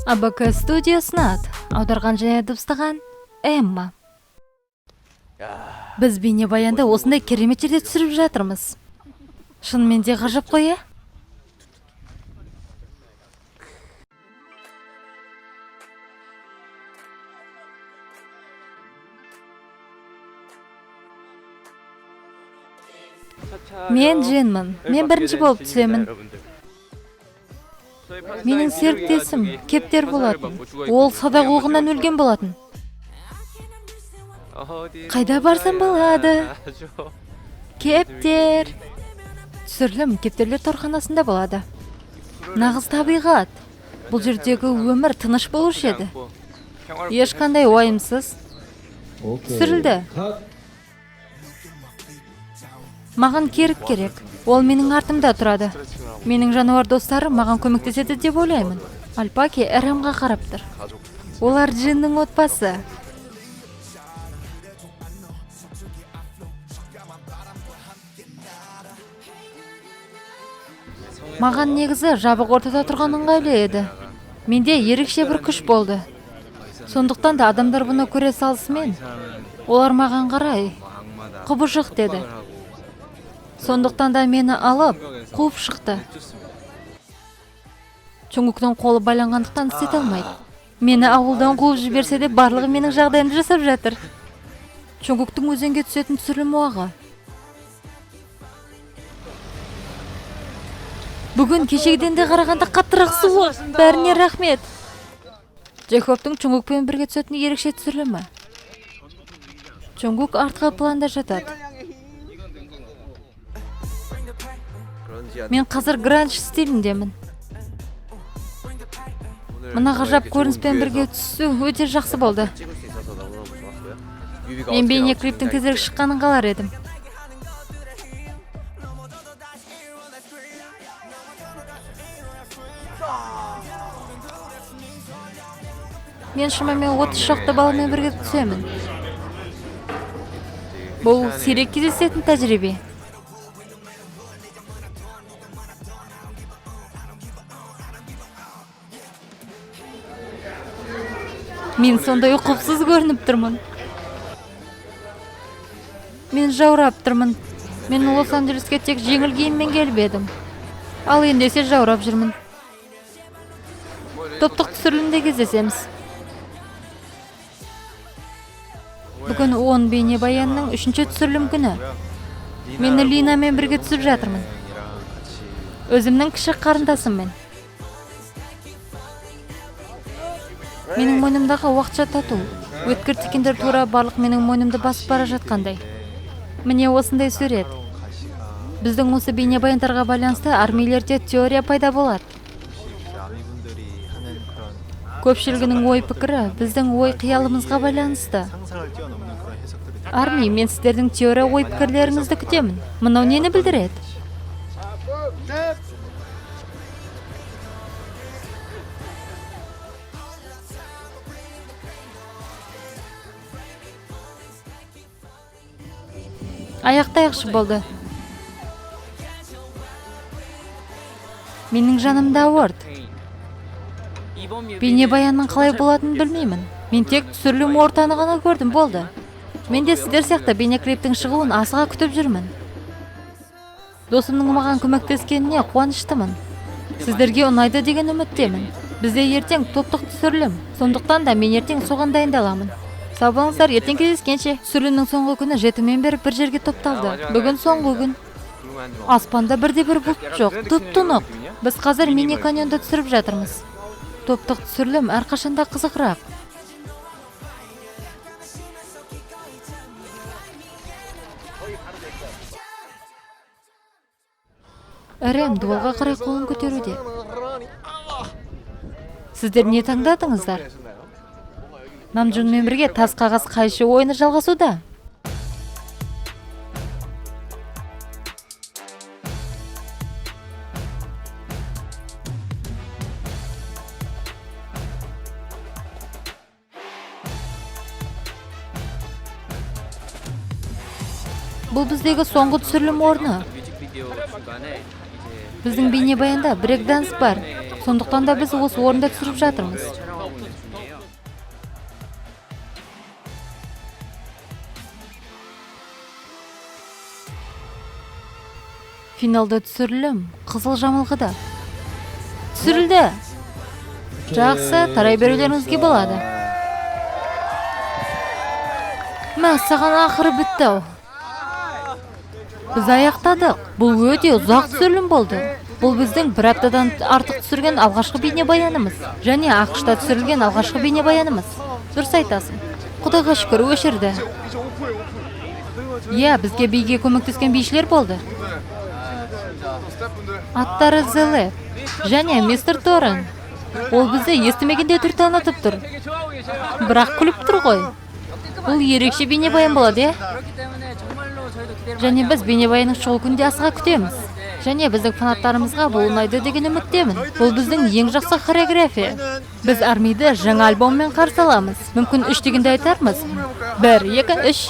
АБК студиясынан аударған және дыбыстаған Эмма. Біз бейнебаянда осындай керемет жерде түсіріп жатырмыз. Шынымен де ғажап қой, ә? Мен Джинмін. Мен бірінші болып түсемін. Менің серіктесім Кептер болатын. Ол садақ оғынан өлген болатын. Қайда барсам болады? Кептер. Түсірілім Кептерлер торханасында болады. Нағыз табиғат. Бұл жердегі өмір тыныш болушы еді. Ешқандай уайымсыз. Түсірілді. Маған керік керек. Ол менің артымда тұрады. Менің жануар достары маған көмектеседі деп ойлаймын. Альпаки Эремға қарап тұр. Олар Джиннің отбасы. Маған негізі жабық ортада тұрған ыңғайлы еді. Менде ерекше бір күш болды. Сондықтан да адамдар бұны көре салысымен, олар маған қарай құбыжық деді. Сондықтан да мені алып, қуып шықты. Чонгуктың қолы байланғандықтан істете алмайды. Мені ауылдан қуып жіберсе де барлығы менің жағдайымды жасап жатыр. Чонгуктың өзенге түсетін түсірілім уағы. Бүгін кешегіден де қарағанда қаттырақ суы. Бәріне рахмет. Джейкобтың Чонгукпен бірге түсетін ерекше түсірілімі. Чонгук артқы планда жатады. Мен қазір гранж стиліндемін. Мына ғажап көрініспен бірге түсу өте жақсы болды. Мен бейне клиптің тезірек шыққанын қалар едім. Мен шамамен 30 шақты баламен бірге түсемін. Бұл сирек кездесетін тәжірибе. Мен сондай ұқыпсыз көрініп тұрмын. Мен жаурап тұрмын. Мен Лос-Анджелеске тек жеңіл киіммен келіп едім. Ал ендесе жаурап жүрмін. Топтық түсірілімде кездесеміз. Бүгін 10 бейнебаянның 3-ші түсірілім күні. Мені Линамен бірге түсіп жатырмын. Өзімнің кіші қарындасыммен. Менің мойнымдағы уақытша тату. Өткір текендер тура барлық менің мойнымды басып бара жатқандай. Міне осындай сурет. Біздің осы бейнебаяндарға байланысты армийлерде теория пайда болады. Көпшілігінің ой пікірі біздің ой қиялымызға байланысты. Арми, мен сіздердің теория ой пікірлеріңізді күтемін. Мынау нені білдіреді? Аяқтайықшы болды. Менің жанымда ауырды. Бейнебаянның қалай болатынын білмеймін. Мен тек түсірілім ортаны ғана көрдім, болды. Мен де сіздер сияқты бейнеклиптің шығуын асыға күтіп жүрмін. Досымның маған көмектескеніне қуаныштымын. Сіздерге ұнайды деген үміттемін. Бізде ертең топтық түсірілім. Сондықтан да мен ертең соған дайындаламын. Сау болыңыздар, ертең кездескенше. Түсірілімнің соңғы күні 7 мен бері бір жерге топталды. Бүгін соңғы күн. Аспанда бірде-бір бұлт жоқ, тұп-тұнық. Біз қазір мини каньонда түсіріп жатырмыз. Топтық түсірілім әрқашанда қызықырақ. Әрем дуалға қарай қолын көтеруде. Сіздер не таңдадыңыздар? Намджунмен бірге тас қағаз қайшы ойыны жалғасуда. Бұл біздегі соңғы түсірілім орны. Біздің бейнебаянда брейк-данс бар. Сондықтан да біз осы орында түсіріп жатырмыз. Финалда түсірілім Қызыл Жамылғыда. Түсірілді. Жақсы, тарай берулеріңізге болады. Мәссаған ақыры бітті. Біз аяқтадық. Бұл өте ұзақ түсірілім болды. Бұл біздің бір аптадан артық түсірген алғашқы бейнебаянымыз. Және ақшта түсірілген алғашқы бейнебаянымыз. Дұрыс айтасың. Құдайға шүкір өшірді. Бізге биге көмектескен бишілер болды. Аттары Зелеп және мистер Торрен. Ол бізді естімегенде түр танытып тұр. Бірақ күліп тұр ғой. Бұл ерекше бейнебаян болады, Және біз бейнебаянның шығу күнде асыға күтеміз. Және біздің фанаттарымызға бұл ұнайды деген үміттемін. Бұл біздің ең жақсы хореография. Біз армиді жаңа альбоммен қарсы аламыз. Мүмкін 3 дегенде айтармыз. 1, 2, 3.